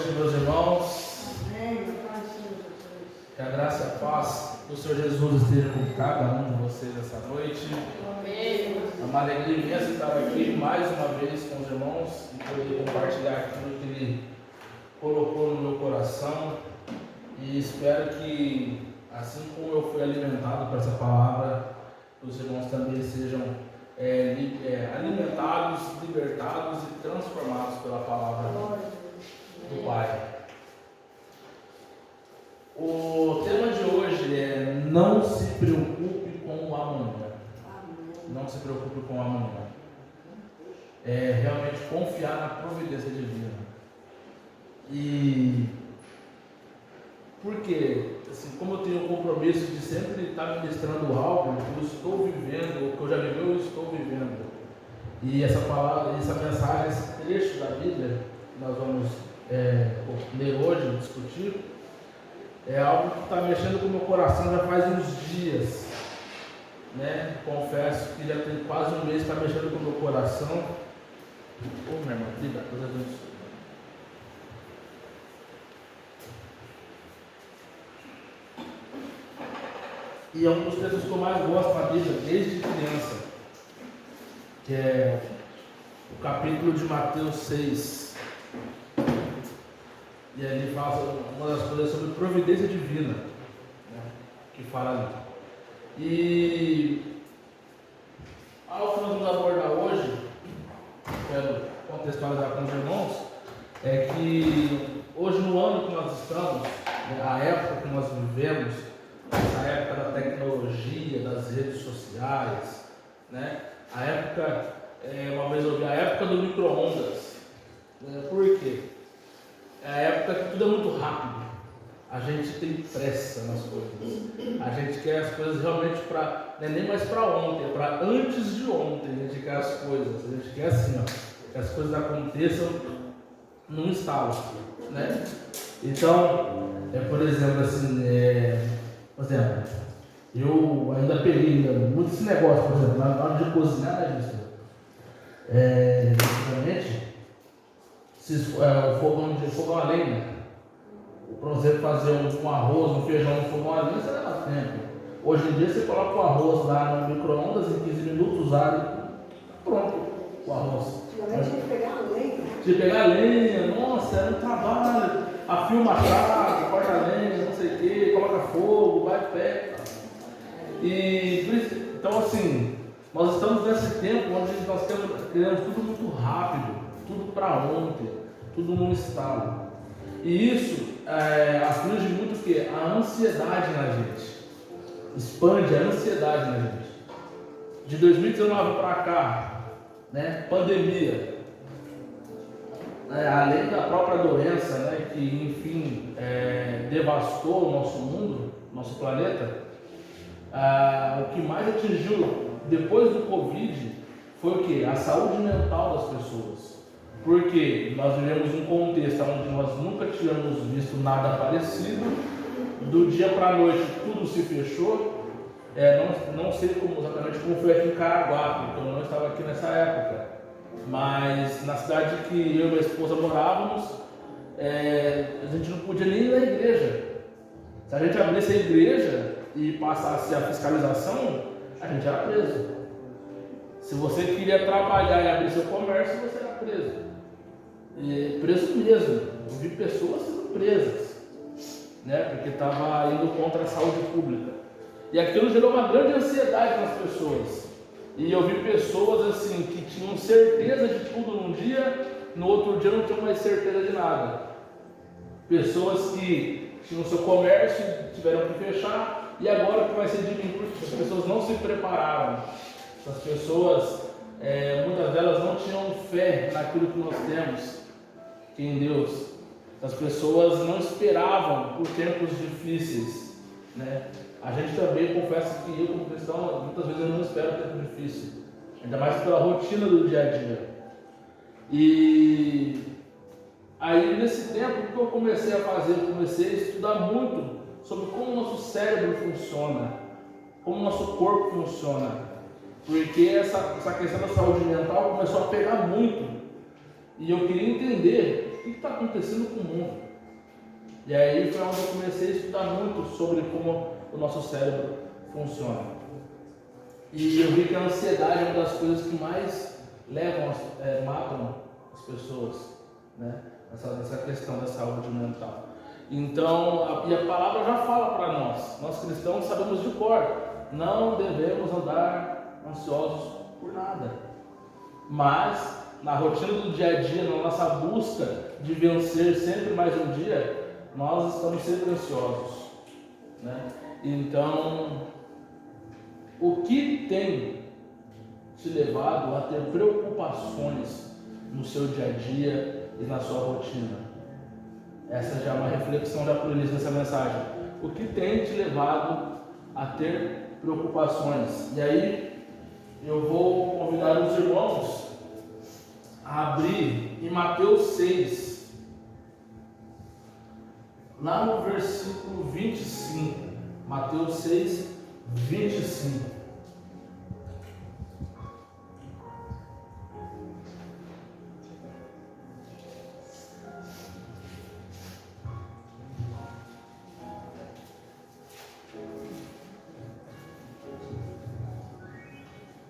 noite, meus irmãos. Amém. Que a graça e a paz do Senhor Jesus esteja com cada um de vocês essa noite. Amém. É uma alegria imensa estar aqui mais uma vez com os irmãos e poder compartilhar aquilo que Ele colocou no meu coração. E espero que, assim como eu fui alimentado por essa palavra, os irmãos também sejam alimentados, libertados e transformados pela palavra do Pai. O tema de hoje é: não se preocupe com o amanhã. Não se preocupe com o amanhã. É realmente confiar na providência divina. E porque, assim, como eu tenho o compromisso de sempre estar ministrando algo que eu estou vivendo, o que eu já vivi, eu estou vivendo. E essa palavra, essa mensagem, esse trecho da Bíblia que nós vamos ler hoje, discutir, é algo que está mexendo com o meu coração já faz uns dias, né? Confesso que já tem quase um mês que está mexendo com o meu coração. Minha irmã, obrigado, Deus abençoe. E é um dos textos que eu mais gosto na Bíblia desde criança, que é o capítulo de Mateus 6. E aí ele fala uma das coisas sobre providência divina, né, que fala ali. E algo que nós vamos abordar hoje, quero contextualizar com os irmãos, é que hoje, no ano que nós estamos, né, a época que nós vivemos, essa época da tecnologia, das redes sociais, né, a época, uma vez eu ouvi, a época do micro-ondas. Por quê? É a época que tudo é muito rápido. A gente tem pressa nas coisas. A gente quer as coisas realmente para, não é nem mais para ontem, é para antes de ontem. A gente quer as coisas. A gente quer assim, ó, que as coisas aconteçam num estalo, né? Então, por exemplo, assim, eu ainda peguei muito esse negócio, por exemplo, na hora de cozinhar, né, disso? Antigamente, o fogão a lenha, para você fazer um arroz, um feijão no fogão a lenha, você leva tempo. Hoje em dia você coloca o arroz lá no micro-ondas, em 15 minutos, pronto o arroz. Antigamente tinha que pegar a lenha. Tinha que pegar a lenha, nossa, era um trabalho. Afia uma chave, corta a lenha, não sei o que, coloca fogo, vai pé. E então assim, nós estamos nesse tempo onde nós queremos tudo muito rápido, tudo para ontem, tudo num estalo. E isso aflige muito o quê? A ansiedade na gente. Expande a ansiedade na gente. De 2019 para cá, né, pandemia, além da própria doença, né, que enfim devastou o nosso mundo, nosso planeta, o que mais atingiu depois do Covid foi o quê? A saúde mental das pessoas. Porque nós vivemos um contexto onde nós nunca tínhamos visto nada parecido. Do dia para a noite tudo se fechou. Não sei exatamente como foi aqui em Caraguá, porque eu não estava aqui nessa época. Mas na cidade que eu e minha esposa morávamos, a gente não podia nem ir na igreja. Se a gente abrisse a igreja e passasse a fiscalização, a gente era preso. Se você queria trabalhar e abrir seu comércio, você era preso. Preso mesmo. Eu vi pessoas sendo presas, né, porque estava indo contra a saúde pública. E aquilo gerou uma grande ansiedade nas pessoas. E eu vi pessoas assim que tinham certeza de tudo num dia, no outro dia não tinham mais certeza de nada. Pessoas que tinham seu comércio, tiveram que fechar, e agora o que vai ser de mim? Porque as pessoas não se prepararam. As pessoas, muitas delas não tinham fé naquilo que nós temos, que em Deus. As pessoas não esperavam por tempos difíceis, né? A gente também, confessa que eu como cristão, muitas vezes eu não espero tempo difícil, ainda mais pela rotina do dia a dia. E aí nesse tempo, o que eu comecei a fazer? Eu comecei a estudar muito sobre como o nosso cérebro funciona, como o nosso corpo funciona, porque essa questão da saúde mental começou a pegar muito, e eu queria entender o que está acontecendo com o mundo. E aí foi onde eu comecei a estudar muito sobre como o nosso cérebro funciona. E eu vi que a ansiedade é uma das coisas que mais matam as pessoas, né? Essa questão da saúde mental. Então, a palavra já fala para nós cristãos sabemos de cor, não devemos andar ansiosos por nada. Mas, na rotina do dia a dia, na nossa busca de vencer sempre mais um dia, nós estamos sempre ansiosos, né? Então, o que tem te levado a ter preocupações no seu dia a dia e na sua rotina? Essa já é uma reflexão já por início dessa mensagem. O que tem te levado a ter preocupações? E aí eu vou convidar os irmãos a abrir em Mateus 6, lá no versículo 25. Mateus 6, 25.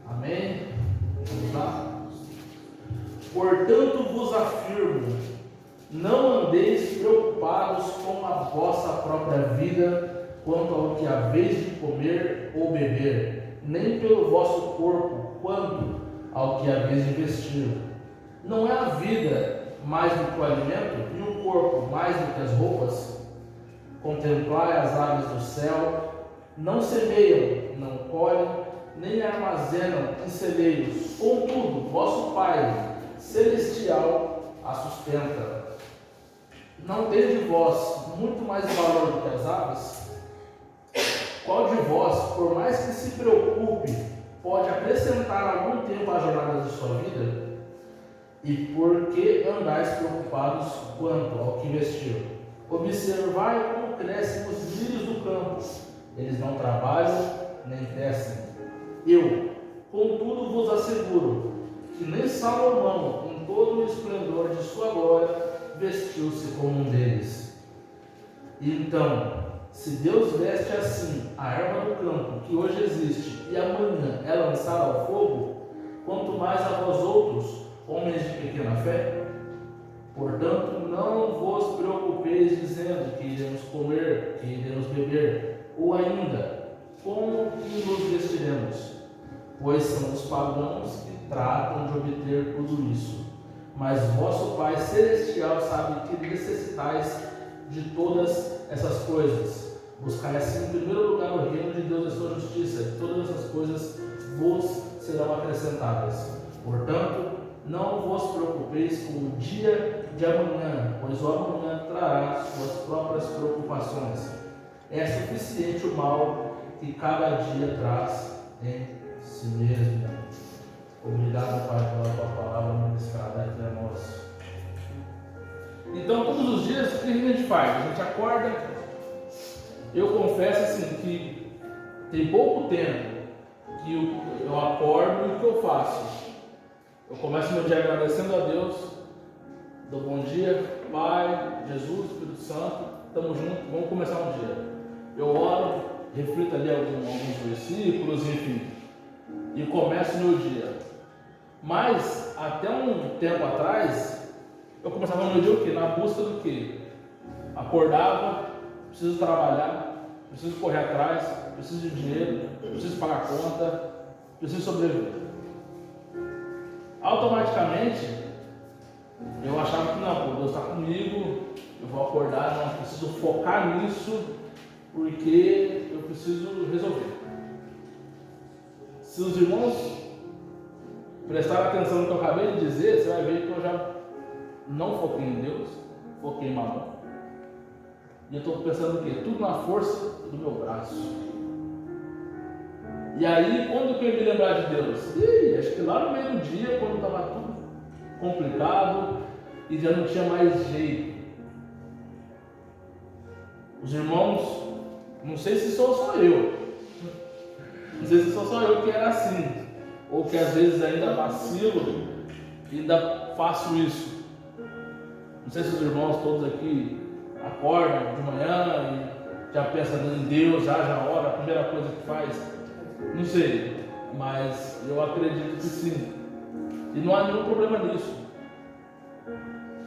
Amém? Vamos lá? Portanto vos afirmo, não andeis preocupados com a vossa própria vida, quanto ao que haveis de comer ou beber, nem pelo vosso corpo, quanto ao que haveis de vestir. Não é a vida mais do que o alimento, e o corpo mais do que as roupas? Contemplai as aves do céu, não semeiam, não colhem, nem armazenam em celeiros, contudo, vosso Pai Celestial a sustenta. Não tendes vós muito mais valor do que as aves? Qual de vós, por mais que se preocupe, pode acrescentar algum tempo à jornada de sua vida? E por que andais preocupados quanto ao que vestir? Observai como crescem os lírios do campo, eles não trabalham nem tecem. Eu, contudo, vos asseguro que nem Salomão, em todo o esplendor de sua glória, vestiu-se como um deles. Então, se Deus veste assim a erva do campo, que hoje existe, e amanhã é lançada ao fogo, quanto mais a vós outros, homens de pequena fé? Portanto, não vos preocupeis dizendo que iremos comer, que iremos beber, ou ainda, como que nos vestiremos? Pois são os pagãos que tratam de obter tudo isso. Mas vosso Pai Celestial sabe que necessitais de todas essas coisas. Buscai assim em primeiro lugar o reino de Deus e a sua justiça, e todas essas coisas vos serão acrescentadas. Portanto, não vos preocupeis com o dia de amanhã, pois o amanhã trará suas próprias preocupações. É suficiente o mal que cada dia traz em si mesmo. Obrigado, Pai, pela tua palavra ministrada aqui a nós. Então, todos os dias, o que a gente faz? A gente acorda. Eu confesso assim que tem pouco tempo que eu acordo e o que eu faço? Eu começo meu dia agradecendo a Deus, dou bom dia, Pai, Jesus, Espírito Santo, estamos juntos, vamos começar um dia. Eu oro, reflito ali alguns versículos, enfim, e começo meu dia. Mas, até um tempo atrás, eu começava meu dia o quê? Na busca do quê? Acordava, preciso trabalhar, preciso correr atrás, preciso de dinheiro, preciso pagar a conta, preciso sobreviver. Automaticamente, eu achava que não, Deus está comigo, eu vou acordar, não, eu preciso focar nisso, porque eu preciso resolver. Se os irmãos prestarem atenção no que eu acabei de dizer, você vai ver que eu já não foquei em Deus, foquei em Mamon. E eu estou pensando o quê? Tudo na força do meu braço. E aí, quando que eu me lembrar de Deus? Acho que lá no meio do dia, quando estava tudo complicado e já não tinha mais jeito. Os irmãos, não sei se sou só eu. Não sei se sou só eu que era assim. Ou que às vezes ainda vacilo e ainda faço isso. Não sei se os irmãos todos aqui acordam de manhã e já pensam em Deus, já ora, a primeira coisa que faz. Não sei, mas eu acredito que sim. E não há nenhum problema nisso.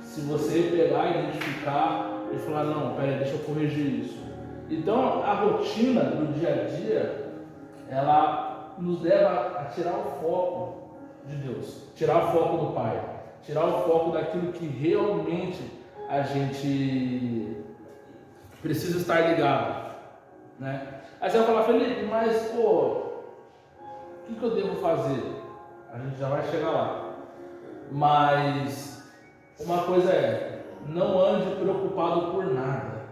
Se você pegar, identificar e falar, não, peraí, deixa eu corrigir isso. Então, a rotina do dia a dia, ela nos leva a tirar o foco de Deus, tirar o foco do Pai, tirar o foco daquilo que realmente a gente precisa estar ligado, né? Aí você vai falar, Felipe, mas o que eu devo fazer? A gente já vai chegar lá. Mas uma coisa é, não ande preocupado por nada.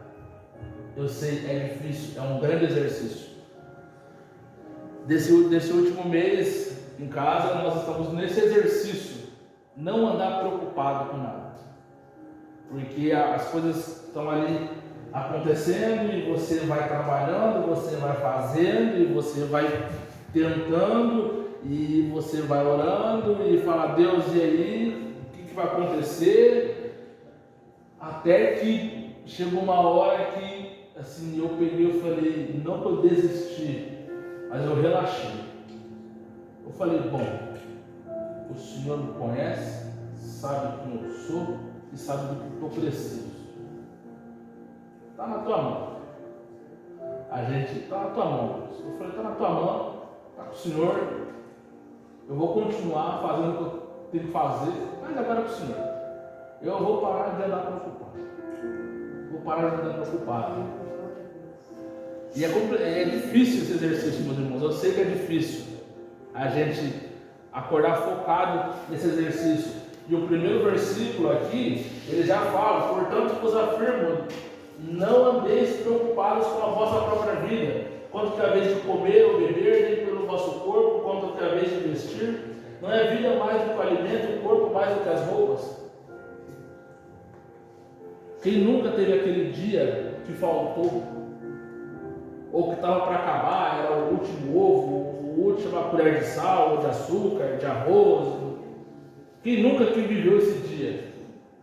Eu sei, é difícil, é um grande exercício. Desse último mês em casa, nós estamos nesse exercício, não andar preocupado com nada, porque as coisas estão ali acontecendo e você vai trabalhando, você vai fazendo e você vai tentando e você vai orando e fala, Deus, e aí, o que vai acontecer? Até que chegou uma hora que assim, eu peguei e falei, não que eu desisti, mas eu relaxei. Eu falei, bom, o Senhor me conhece, sabe quem eu sou e sabe do que eu preciso. Está na tua mão. A gente está na tua mão. Eu falei, está na tua mão, está com o Senhor. Eu vou continuar fazendo o que eu tenho que fazer, mas agora é com o Senhor. Eu vou parar de andar preocupado. Vou parar de andar preocupado. E é difícil esse exercício, meus irmãos. Eu sei que é difícil a gente acordar focado nesse exercício. E o primeiro versículo aqui, ele já fala, portanto vos afirmo, não andeis preocupados com a vossa própria vida, quanto que a vez de comer ou beber, nem pelo vosso corpo, quanto que a vez de vestir. Não é a vida mais do que o alimento, o corpo mais do que as roupas? Quem nunca teve aquele dia que faltou, ou que estava para acabar, era o último ovo, a última colher de sal, ou de açúcar, de arroz? Quem nunca que viveu esse dia?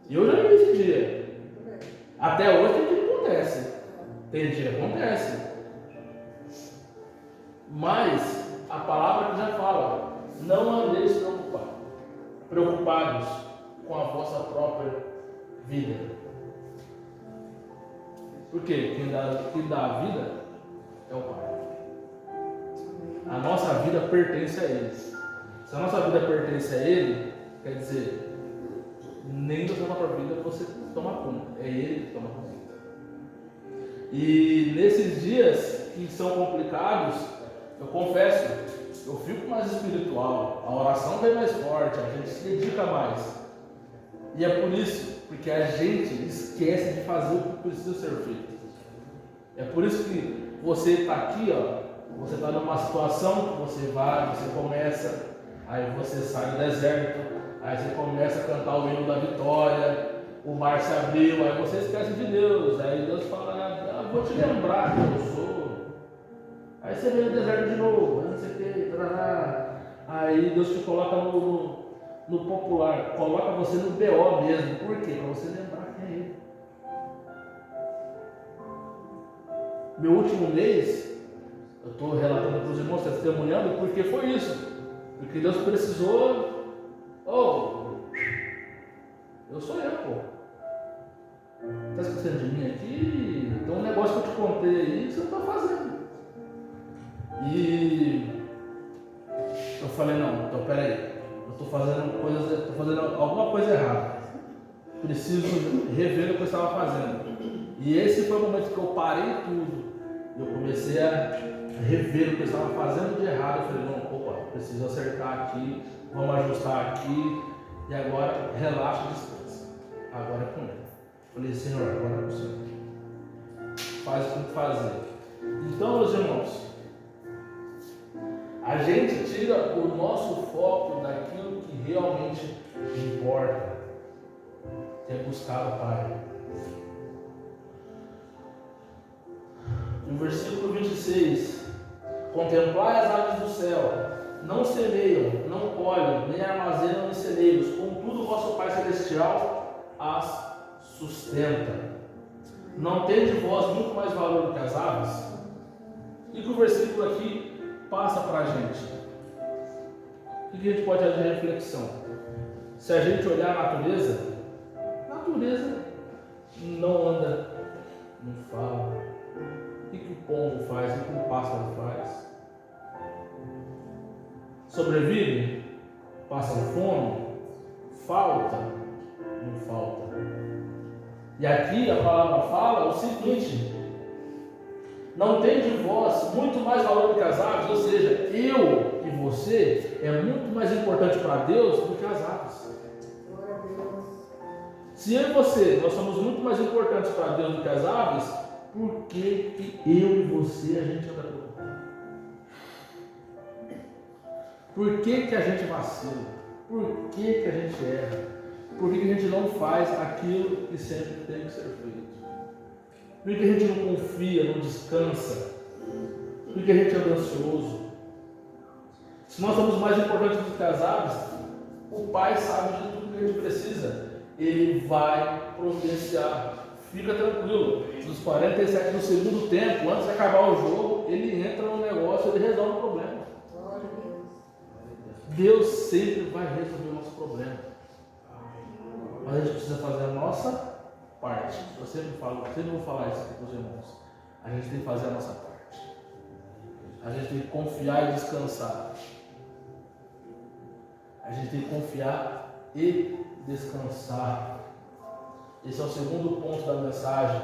E eu já vivi esse dia. Até hoje tem dia que acontece. Tem dia que acontece. Mas a palavra que já fala, não andeis preocupados com a vossa própria vida. Por quê? Quem dá a vida é o Pai. A nossa vida pertence a Ele. Se a nossa vida pertence a Ele, quer dizer, nem da sua própria vida você toma conta, é Ele que toma conta. E nesses dias que são complicados, eu confesso, eu fico mais espiritual, a oração vem mais forte, a gente se dedica mais. E é por isso, porque a gente esquece de fazer o que precisa ser feito. É por isso que você está aqui, ó, você está numa situação que você vai, você começa, aí você sai do deserto, aí você começa a cantar o hino da vitória, o mar se abriu, aí você esquece de Deus, aí Deus fala, vou te lembrar quem eu sou. Aí você vem no deserto de novo, não sei o que, aí Deus te coloca no popular, coloca você no BO mesmo. Por quê? Para você lembrar quem é Ele. Meu último mês, eu estou relatando para os irmãos, testemunhando, porque foi isso. Porque Deus precisou, eu sou eu, pô. Está esquecendo de mim aqui? Tem um negócio que eu te contei aí que você não está fazendo. E eu falei, não, então peraí, eu estou fazendo alguma coisa errada. Preciso rever o que eu estava fazendo. E esse foi o momento que eu parei tudo. Eu comecei a rever o que eu estava fazendo de errado. Eu falei, não, opa, preciso acertar aqui, vamos ajustar aqui. E agora relaxa e descansa. Agora é com Ele. Eu falei, Senhor, agora é com o Senhor. Faz o que tem que fazer. Então, meus irmãos, a gente tira o nosso foco daquilo que realmente importa, que é buscar o Pai. No versículo 26, contemplai as aves do céu, não semeiam, não colhem, nem armazenam em celeiros, contudo o vosso Pai Celestial as sustenta. Não tem de vós muito mais valor do que as aves? E que o versículo aqui passa para a gente. O que a gente pode fazer de reflexão? Se a gente olhar a natureza não anda, não fala. O que o pombo faz? O que o pássaro faz? Sobrevive? Passam fome? Falta? Não falta. E aqui a palavra fala o seguinte: não tem de vós muito mais valor do que as aves, ou seja, eu e você é muito mais importante para Deus do que as aves. Se eu e você, nós somos muito mais importantes para Deus do que as aves, por que eu e você a gente anda preocupado? Por que a gente vacila? Por que a gente erra? Por que a gente não faz aquilo que sempre tem que ser feito? Por que a gente não confia, não descansa? Por que a gente anda ansioso? Se nós somos mais importantes do que as aves, o Pai sabe de tudo que a gente precisa. Ele vai providenciar. Fica tranquilo. Nos 47 do segundo tempo, antes de acabar o jogo, ele entra no negócio, ele resolve o problema. Deus sempre vai resolver o nosso problema. Mas a gente precisa fazer a nossa parte. Eu sempre vou falar isso aqui para os irmãos. A gente tem que fazer a nossa parte. A gente tem que confiar e descansar. A gente tem que confiar e descansar. Esse é o segundo ponto da mensagem.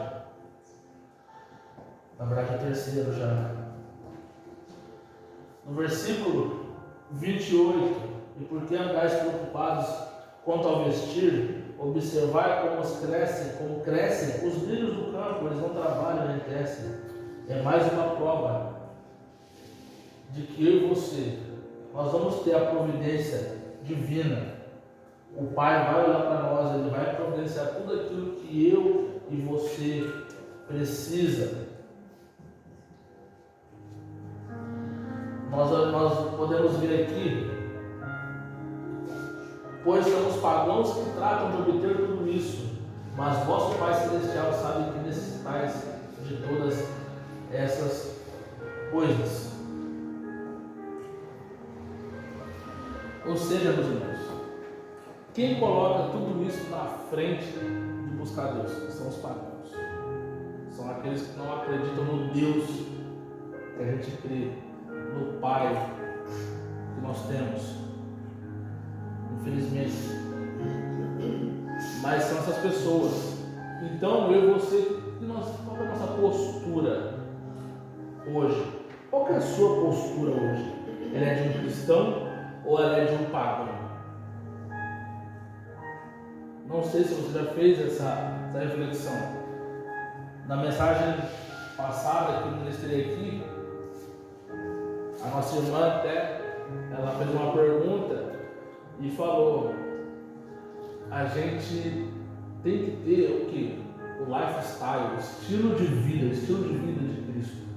Na verdade, é o terceiro já. No versículo 28, e por que andais preocupados quanto ao vestir? Observai como crescem os brilhos do campo, eles não trabalham nem crescem. É mais uma prova de que eu e você, nós vamos ter a providência divina. O Pai vai olhar para nós, Ele vai providenciar tudo aquilo que eu e você precisa. Nós podemos ver aqui, pois são os pagãos que tratam de obter tudo isso, mas vosso Pai Celestial sabe que necessitais de todas essas coisas. Ou seja, meus irmãos, quem coloca tudo isso na frente de buscar Deus são os pagãos. São aqueles que não acreditam no Deus que a gente crê, no Pai que nós temos. Infelizmente. Mas são essas pessoas. Então eu e você, qual é a nossa postura hoje? Qual é a sua postura hoje? Ela é de um cristão ou ela é de um pagão? Não sei se você já fez essa reflexão. Na mensagem passada que eu ministrei aqui, a nossa irmã ela fez uma pergunta e falou: a gente tem que ter o que? O lifestyle, o estilo de vida de Cristo.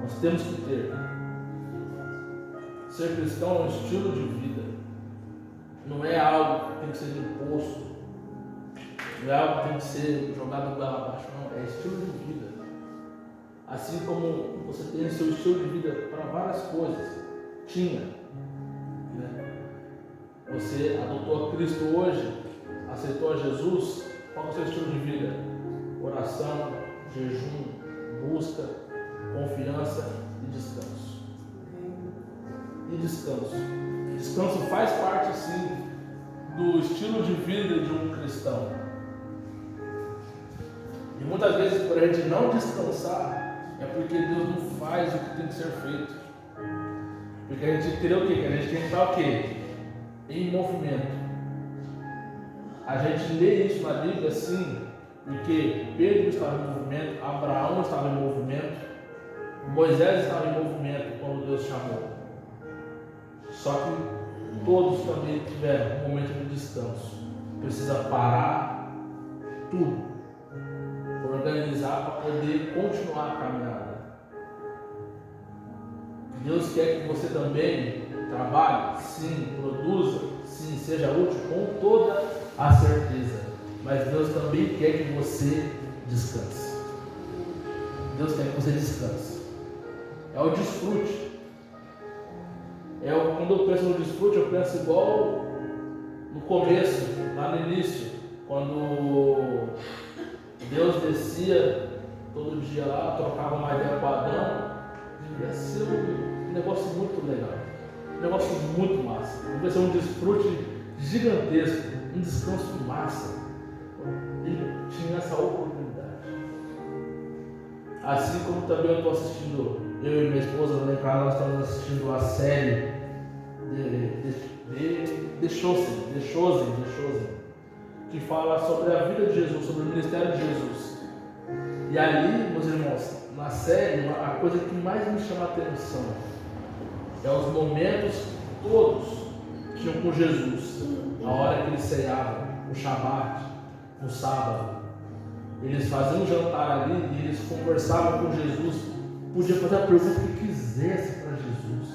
Nós temos que ter. Ser cristão é um estilo de vida. Não é algo que tem que ser imposto. Não é algo que tem que ser jogado goela abaixo. Não, é estilo de vida. Assim como você tem seu estilo de vida para várias coisas. Tinha. Né? Você adotou a Cristo hoje, aceitou a Jesus. Qual é o seu estilo de vida? Oração, jejum, busca, confiança e descanso. E descanso. Descanso faz parte, sim, do estilo de vida de um cristão. E muitas vezes, por a gente não descansar, é porque Deus não faz o que tem que ser feito. Porque a gente crê o quê? Que a gente tem que estar o quê? Em movimento. A gente lê isso na Bíblia, sim, porque Pedro estava em movimento, Abraão estava em movimento, Moisés estava em movimento quando Deus chamou. Só que todos também tiveram um momento de descanso. Precisa parar tudo, organizar para poder continuar a caminhada. Deus quer que você também trabalhe, sim, produza, sim, seja útil com toda a certeza. mas Deus também quer que você descanse. Deus quer que você descanse. É o desfrute. Quando eu penso no desfrute, eu penso igual no começo, lá no início, quando Deus descia todo dia lá, trocava uma ideia com Adão. Devia ser um negócio muito legal, um negócio muito massa. Devia ser um desfrute gigantesco, um descanso massa. Ele tinha essa oportunidade. Assim como também eu estou assistindo, eu e minha esposa lá em casa, nós estamos assistindo a série The Chosen, que fala sobre a vida de Jesus, sobre o ministério de Jesus. E ali, meus irmãos, na série, a coisa que mais me chama a atenção é os momentos todos que tinham com Jesus, a hora que eles ceavam, o Shabat, no sábado. Eles faziam um jantar ali e eles conversavam com Jesus, podiam fazer a pergunta que quisesse para Jesus.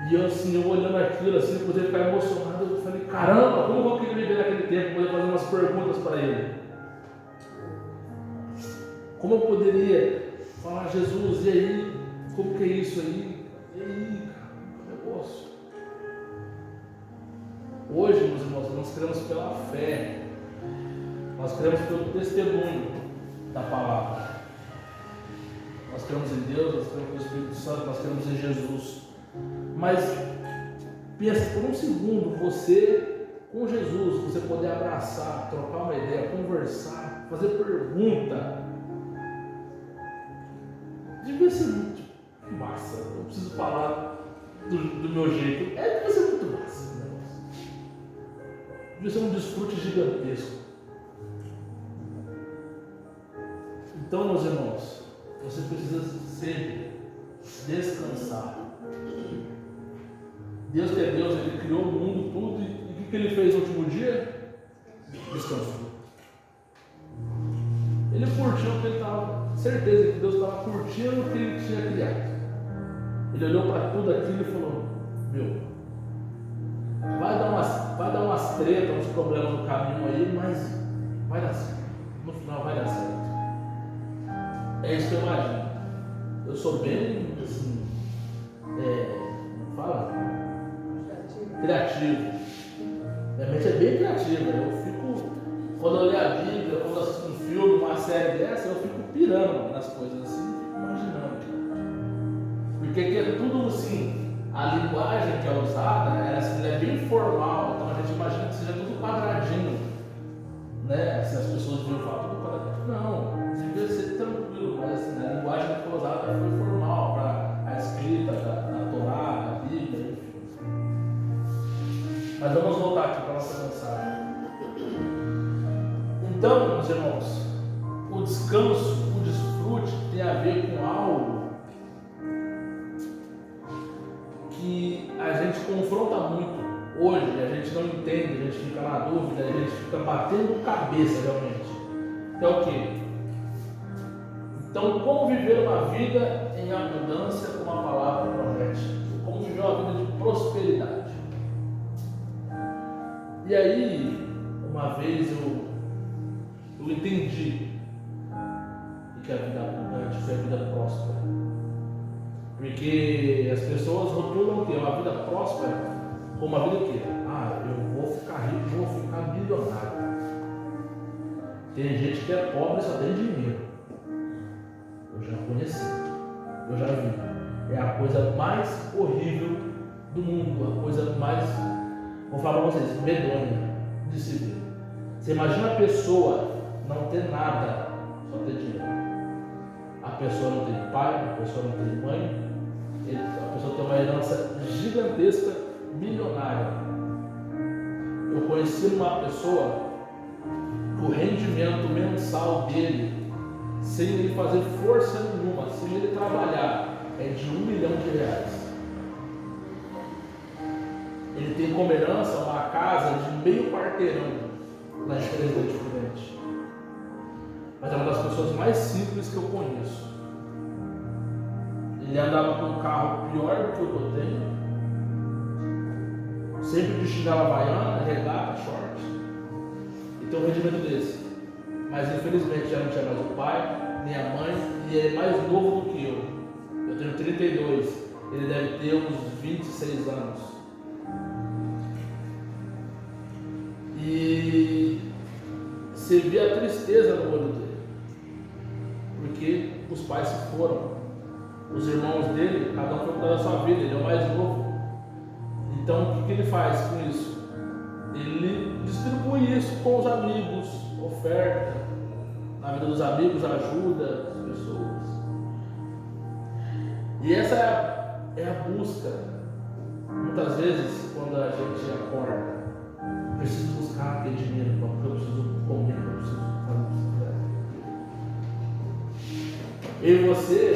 E eu assim, eu olhando aquilo, assim, poder ficar emocionado, eu falei, caramba, como eu vou querer viver naquele tempo, poder fazer umas perguntas para ele. Como eu poderia falar, Jesus, e aí, como que é isso aí? E aí, cara, que negócio. Hoje, meus irmãos, nós cremos pela fé, nós cremos pelo testemunho da palavra. Nós cremos em Deus, nós cremos no Espírito Santo, nós cremos em Jesus. Mas pensa por um segundo, você com Jesus, você poder abraçar, trocar uma ideia, conversar, fazer pergunta. Devia ser muito massa. Eu preciso falar do meu jeito. Devia ser muito massa. Né? Devia ser um desfrute gigantesco. Então, meus irmãos, você precisa sempre descansar. Deus que é Deus, Ele criou o mundo, tudo, e o que Ele fez no último dia? Descansou. Ele curtiu o que Ele estava, certeza que Deus estava curtindo o que Ele tinha criado. Ele olhou para tudo aquilo e falou, vai dar umas tretas, uns problemas no caminho aí, mas vai dar certo. No final vai dar certo. É isso que eu imagino. Eu sou bem, assim, como fala? Criativo. Minha mente é bem criativa. Eu fico, quando eu leio a Bíblia, quando eu assisto um filme, uma série dessa, eu fico pirando nas coisas assim, fico imaginando. Porque aqui é tudo assim, a linguagem que é usada, ela é bem formal, então a gente imagina que seja tudo quadradinho, né? Se as pessoas viram falar tudo quadradinho. Não, devia ser tranquilo, mas assim, a linguagem que foi usada foi formal para a escrita da Torá, da Bíblia, enfim. Mas vamos voltar aqui para a nossa mensagem. Então, meus irmãos, o descanso, o desfrute tem a ver com algo que a gente confronta muito hoje, a gente não entende, a gente fica na dúvida, a gente fica batendo cabeça realmente. É o quê? Então, como viver uma vida em abundância como a palavra promete? Como viver uma vida de prosperidade? E aí, uma vez eu entendi que a vida abundante foi a vida próspera. Porque as pessoas rotulam o quê? Uma vida próspera como uma vida o quê? Eu vou ficar rico, vou ficar milionário. Tem gente que é pobre e só tem dinheiro. Eu já conheci, eu já vi. É a coisa mais horrível do mundo, a coisa mais, vou falar para vocês, medonha de se ver. Você imagina a pessoa não ter nada, só ter dinheiro. A pessoa não tem pai, a pessoa não tem mãe, a pessoa tem uma herança gigantesca, milionária. Eu conheci uma pessoa, o rendimento mensal dele, sem ele fazer força nenhuma, sem ele trabalhar, é de R$1 milhão. Ele tem como herança uma casa de meio quarteirão na empresa diferente. Mas é uma das pessoas mais simples que eu conheço. Ele andava com um carro pior do que o que eu tenho, sempre de chinela havaiana, regata, short. ter um rendimento desse. Mas infelizmente já não tinha mais o pai, nem a mãe, e ele é mais novo do que eu. Eu tenho 32, ele deve ter uns 26 anos. E você vê a tristeza no olho dele, porque os pais se foram, os irmãos dele, cada um foi cuidar da sua vida, ele é o mais novo. Então o que ele faz com isso? Ele distribui isso com os amigos, oferta, na vida dos amigos, ajuda as pessoas. E essa é a busca. Muitas vezes, quando a gente acorda, preciso buscar aquele dinheiro, porque eu preciso comer, eu preciso fazer. Eu e você,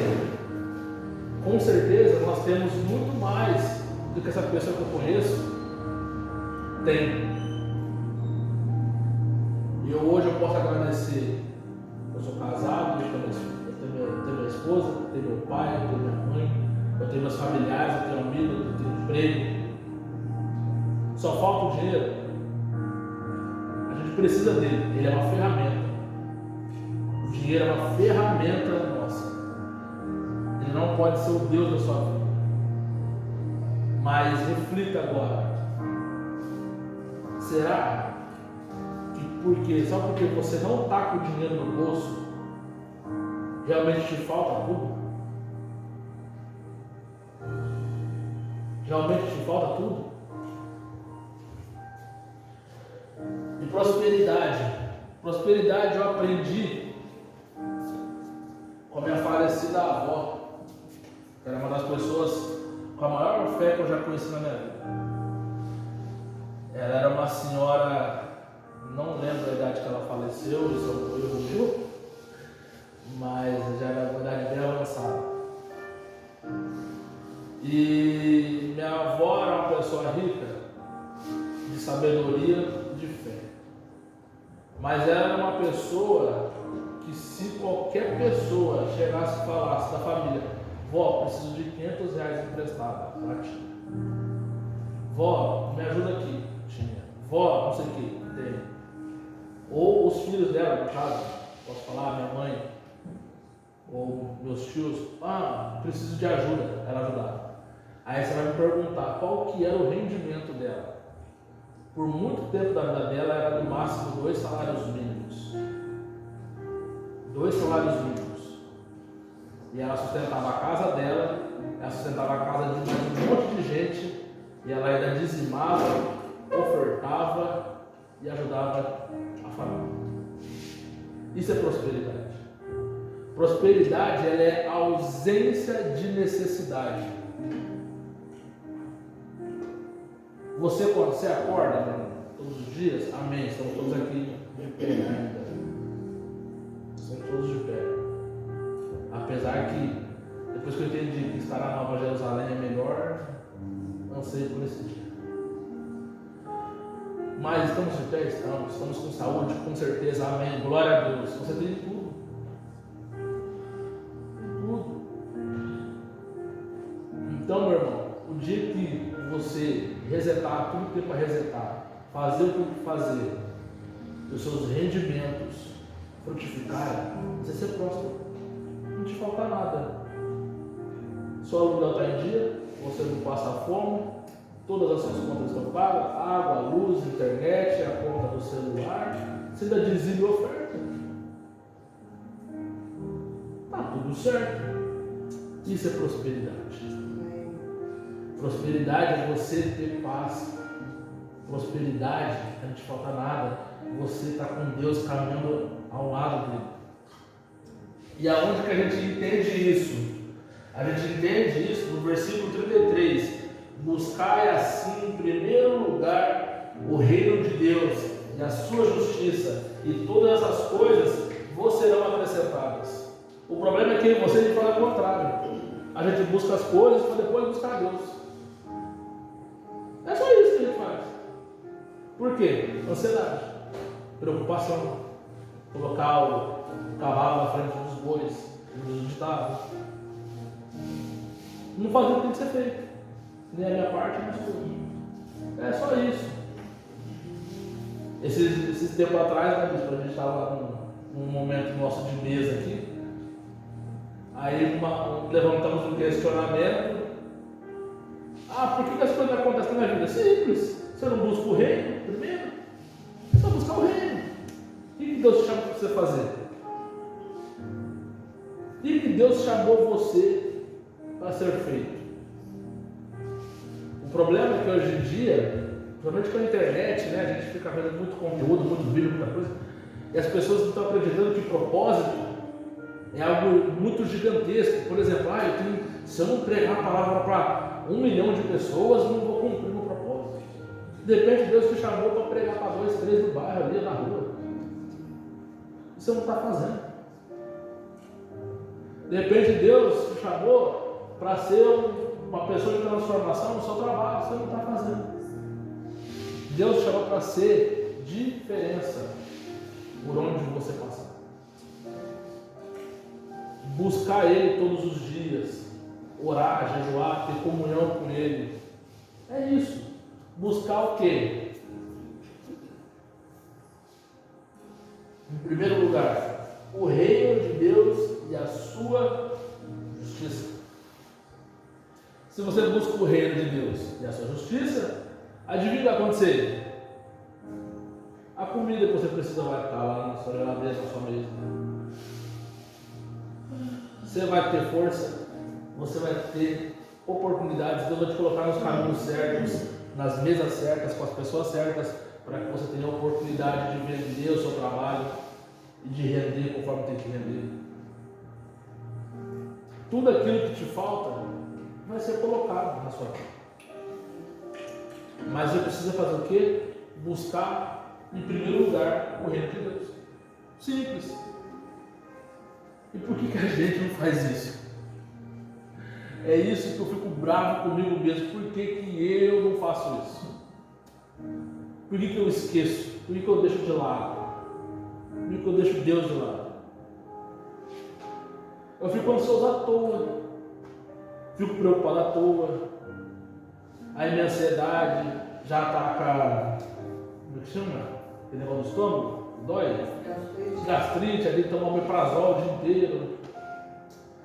com certeza, nós temos muito mais do que essa pessoa que eu conheço tem. E hoje eu posso agradecer. Eu sou casado, eu tenho minha esposa, eu tenho meu pai, eu tenho minha mãe, eu tenho meus familiares, eu tenho amigos, eu tenho emprego. Só falta o dinheiro. A gente precisa dele, ele é uma ferramenta. O dinheiro é uma ferramenta nossa. Ele não pode ser o Deus da sua vida. Mas reflita agora. Será que só porque você não está com o dinheiro no bolso, realmente te falta tudo? Realmente te falta tudo? E prosperidade. Prosperidade eu aprendi com a minha falecida avó, que era uma das pessoas com a maior fé que eu já conheci na minha vida. Ela era uma senhora, não lembro a idade que ela faleceu, isso é um erro meu, mas já era uma idade bem avançada. E minha avó era uma pessoa rica, de sabedoria, de fé. Mas ela era uma pessoa que, se qualquer pessoa chegasse e falasse da família: vó, preciso de R$500 emprestado para ti. Vó, me ajuda aqui. Tinha. Vó, não sei o que, tem. Ou os filhos dela, no caso, posso falar, minha mãe, ou meus tios, preciso de ajuda, ela ajudava. Aí você vai me perguntar qual que era o rendimento dela. Por muito tempo da vida dela era no máximo 2 salários mínimos. 2 salários mínimos. E ela sustentava a casa dela, ela sustentava a casa de um monte de gente, e ela ainda dizimava, ofertava e ajudava a família. Isso é prosperidade. Prosperidade, ela é a ausência de necessidade. Você, quando você acorda, né, todos os dias, amém, estamos todos aqui de pé ainda. Estamos todos de pé. Apesar que, depois que eu entendi que estar na Nova Jerusalém é melhor, anseio por esse dia. Mas estamos de pé, estamos com saúde, com certeza, amém, glória a Deus. Você tem tudo. Tudo. Então, meu irmão, o dia que você resetar tudo que tem para resetar, fazer o que tem que fazer, os seus rendimentos frutificarem, você ser próspero, não te falta nada. Seu aluguel está em dia, você não passa fome, todas as suas contas estão pagas, água, luz, internet, a conta do celular, você ainda dizime e oferta. Está tudo certo. Isso é prosperidade. Prosperidade é você ter paz. Prosperidade não te falta nada. Você está com Deus caminhando ao lado dele. E aonde que a gente entende isso? A gente entende isso no versículo 33. Buscai assim em primeiro lugar o reino de Deus e a sua justiça, e todas essas coisas vos serão acrescentadas. O problema é que você fala o contrário. A gente busca as coisas para depois buscar Deus. É só isso que a gente faz. Por quê? Ansiedade, preocupação, colocar o cavalo na frente dos bois, dos ditados. Não fazer o que tem que ser feito. Nem a minha parte, nem a sua. É só isso. Esses tempos atrás, né, bispo, a gente estava num momento nosso de mesa aqui. Aí levantamos um questionamento. Por que as coisas não acontecem na minha vida? Simples. Você não busca o reino primeiro? Você só buscar o reino. O que Deus te chamou para você fazer? O que Deus chamou você para ser feito? O problema é que hoje em dia, principalmente com a internet, né, a gente fica vendo muito conteúdo, muito vídeo, muita coisa, e as pessoas não estão acreditando que propósito é algo muito gigantesco. Por exemplo, se eu não pregar a palavra para 1 milhão de pessoas, não vou cumprir o meu propósito. De repente Deus te chamou para pregar para 2, 3 no bairro, ali na rua. Você não está fazendo. De repente Deus te chamou para ser uma pessoa de transformação no seu trabalho, você não está fazendo. Deus te chamou para ser diferença por onde você passar. Buscar Ele todos os dias, orar, jejuar, ter comunhão com Ele. É isso. Buscar o quê? Em primeiro lugar, o reino de Deus e a sua justiça. Se você busca o reino de Deus e a sua justiça, adivinha o que vai acontecer? A comida que você precisa vai estar lá na sua geladeira, na sua mesa. Você vai ter força, você vai ter oportunidades. Deus vai te colocar nos caminhos certos, nas mesas certas, com as pessoas certas, para que você tenha a oportunidade de vender o seu trabalho e de render conforme tem que render. Tudo aquilo que te falta vai ser colocado na sua vida. Mas você precisa fazer o quê? Buscar, em primeiro lugar, o reino de Deus. Simples. E por que a gente não faz isso? É isso que eu fico bravo comigo mesmo. Por que eu não faço isso? Por que eu esqueço? Por que eu deixo de lado? Por que eu deixo Deus de lado? Eu fico ansioso à toa. Fico preocupado à toa. Aí minha ansiedade já ataca. Como é que chama? Aquele negócio do estômago? Dói? Gastrite, ali toma omeprazol o dia inteiro.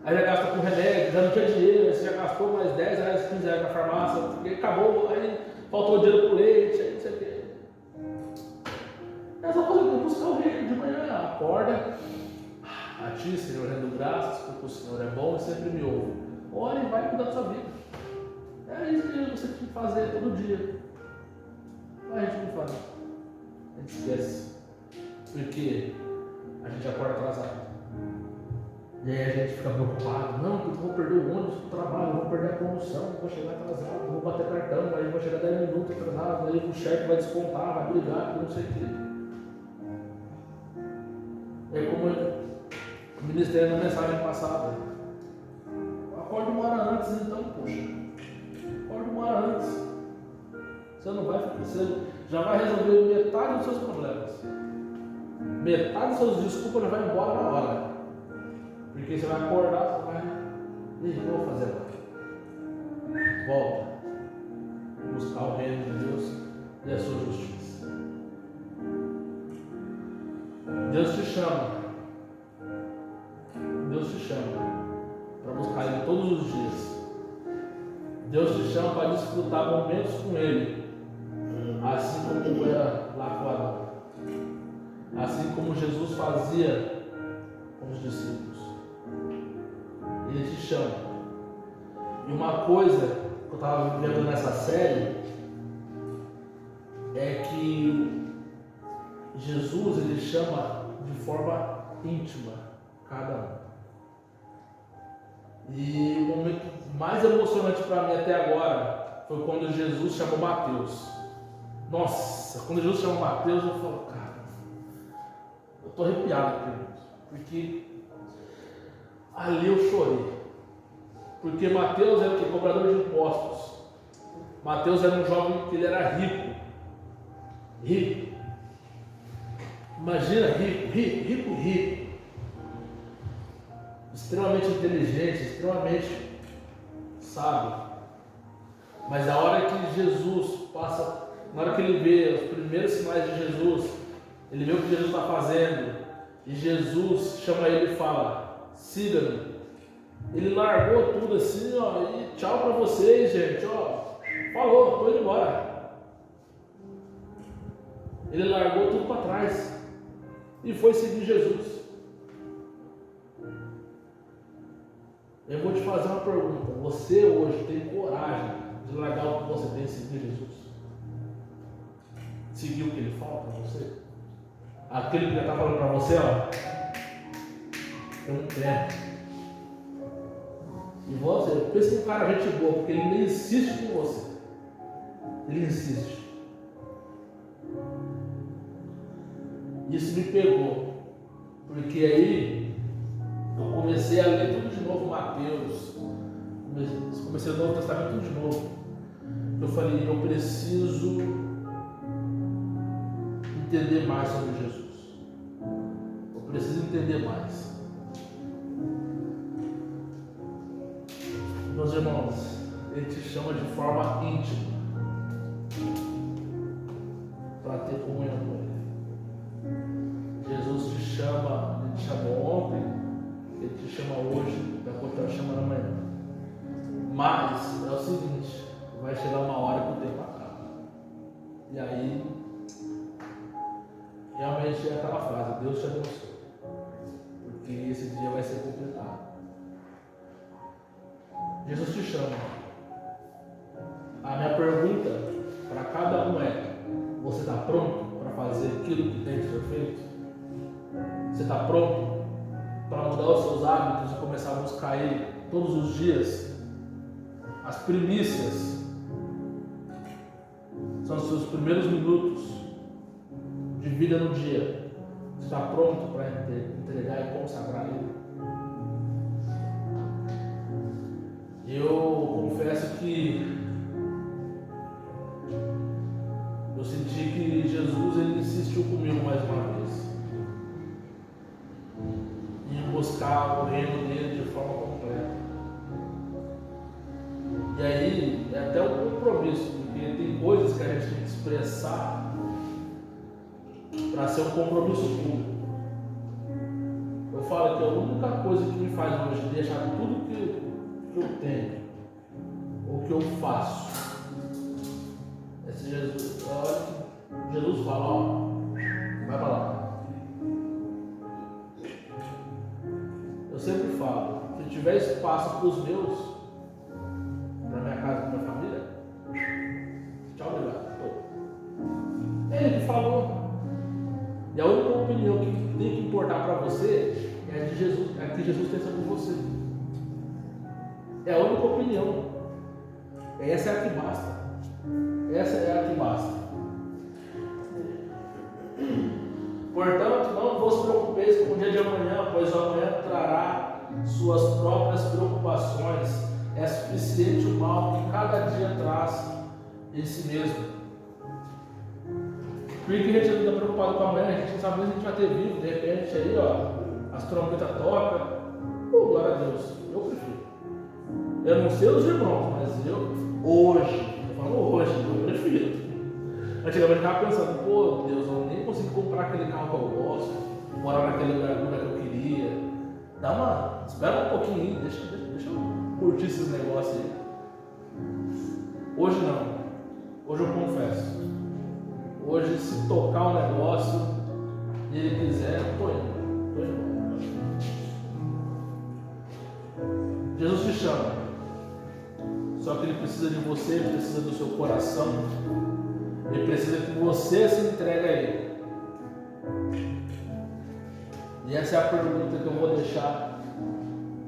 Aí já gasta com remédio, já não tinha dinheiro, aí você já gastou mais 10 reais, 15 reais na farmácia, porque acabou, aí faltou dinheiro pro leite, aí não sei o quê. É só coisa que buscar o reino de manhã, acorda. A ti, Senhor, rendo graças, porque o Senhor é bom e sempre me ouve. Ora e vai cuidar da sua vida. É isso que você tem que fazer todo dia. Mas a gente não faz. A gente esquece. Porque a gente acorda atrasado. E aí a gente fica preocupado. Não, porque eu vou perder o ônibus do trabalho, eu vou perder a promoção, vou chegar atrasado, vou bater cartão, aí vou chegar 10 minutos atrasado, aí o chefe vai descontar, vai brigar, não sei o quê. É como eu ministrei na mensagem passada. Acorde uma hora antes, então, poxa. Acorde uma hora antes. Você não vai ficar, você já vai resolver metade dos seus problemas. Metade das suas desculpas já vai embora na hora. Porque você vai acordar, você vai. E o que eu vou fazer agora? Volta. Buscar o reino de Deus e a sua justiça. Deus te chama. Deus te chama para buscar Ele todos os dias. Deus te chama para desfrutar momentos com Ele, assim como era lá com Adão, assim como Jesus fazia com os discípulos. Ele te chama. E uma coisa que eu estava vendo nessa série é que Jesus ele chama de forma íntima cada um. E o momento mais emocionante para mim até agora foi quando Jesus chamou Mateus. Nossa, quando Jesus chamou Mateus, eu falo, cara, eu estou arrepiado aqui, porque ali eu chorei. Porque Mateus era o que? Cobrador de impostos. Mateus era um jovem que ele era rico. Rico. Imagina, rico. Extremamente inteligente, extremamente sábio. Mas a hora que Jesus passa na hora que ele vê os primeiros sinais de Jesus, ele vê o que Jesus está fazendo, e Jesus chama ele e fala: siga-me. Ele largou tudo assim, ó, e tchau para vocês, gente, ó, falou, estou indo embora. Ele largou tudo para trás e foi seguir Jesus. Eu vou te fazer uma pergunta: você hoje tem coragem de largar o que você tem e seguir Jesus? Seguir o que ele fala para você? Aquele que já está falando para você, ó, eu não quero. E você, pensa que o cara é gente boa, porque ele nem insiste com você. Ele insiste. Isso me pegou, porque aí eu comecei a ler tudo de novo, Mateus, comecei o Novo Testamento tudo de novo. Eu falei: eu preciso entender mais sobre Jesus. Eu preciso entender mais. Meus irmãos, Ele te chama de forma íntima para ter comunhão com Ele. Jesus te chama, Ele te chamou ontem, Ele te chama hoje, daqui a pouco Ele te chama amanhã. Mas é o seguinte: vai chegar uma hora que o tempo acaba. E aí, realmente é aquela frase: Deus te abençoe, porque esse dia vai ser complicado. Jesus te chama. A minha pergunta para cada um é: você está pronto para fazer aquilo que tem que ser feito? Você está pronto para mudar os seus hábitos e começar a buscar Ele todos os dias? As primícias são os seus primeiros minutos de vida no dia. Você está pronto para entregar e consagrar Ele? Eu confesso que eu senti que Jesus, Ele insistiu comigo mais uma vez em buscar o reino dele de forma completa. E aí é até um compromisso, porque tem coisas que a gente tem que expressar para ser um compromisso público. Eu falo que a única coisa que me faz hoje deixar tudo que eu tenho, ou que eu faço, é se Jesus, Jesus fala: ó, vai para lá. Eu sempre falo: se tiver espaço para os meus, para minha casa, para minha família, tchau, obrigado. Ele que falou. E a única opinião que tem que importar para você é a de Jesus, é a que Jesus tem sobre você. É a única opinião. Essa é a que basta. Essa é a que basta. Portanto, não vos preocupeis com o dia de amanhã, pois o amanhã trará suas próprias preocupações. É suficiente o mal que cada dia traz em si mesmo. Por que a gente não está preocupado com amanhã? A gente não sabe nem se a gente vai ter vivo. De repente aí, ó, as trombetas tocam. Glória a Deus. Eu prefiro. Eu não sei os irmãos, mas eu hoje, eu prefiro. Antigamente eu estava pensando: pô, Deus, eu nem consigo comprar aquele carro que eu gosto, morar naquele lugar que eu queria. Espera um pouquinho aí, deixa eu curtir esses negócios aí. Hoje não. Hoje eu confesso. Hoje, se tocar o negócio e Ele quiser, eu estou indo. Jesus te chama. Só que Ele precisa de você, Ele precisa do seu coração, Ele precisa que você se entregue a Ele. E essa é a pergunta que eu vou deixar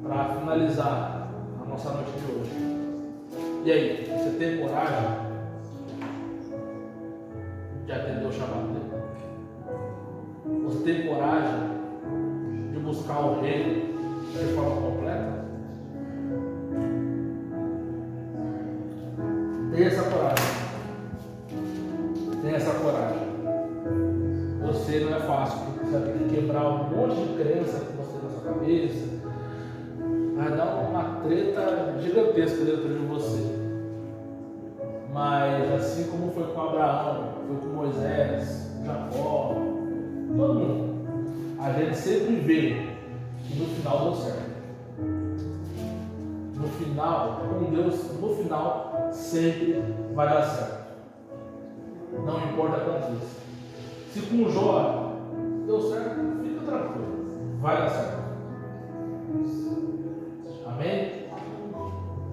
para finalizar a nossa noite de hoje. E aí, você tem coragem de atender o chamado dele? Você tem coragem de buscar o reino de forma completa? Tenha essa coragem. Tenha essa coragem. Eu sei, não é fácil, porque você vai ter que quebrar um monte de crença que você tem na sua cabeça. Vai dar uma treta gigantesca dentro de você. Mas assim como foi com Abraão, foi com Moisés, Jacó, todo mundo, a gente sempre vê que no final deu certo. No final, com Deus, no final sempre vai dar certo. Não importa a conquista. Se com Jó deu certo, fica tranquilo, vai dar certo.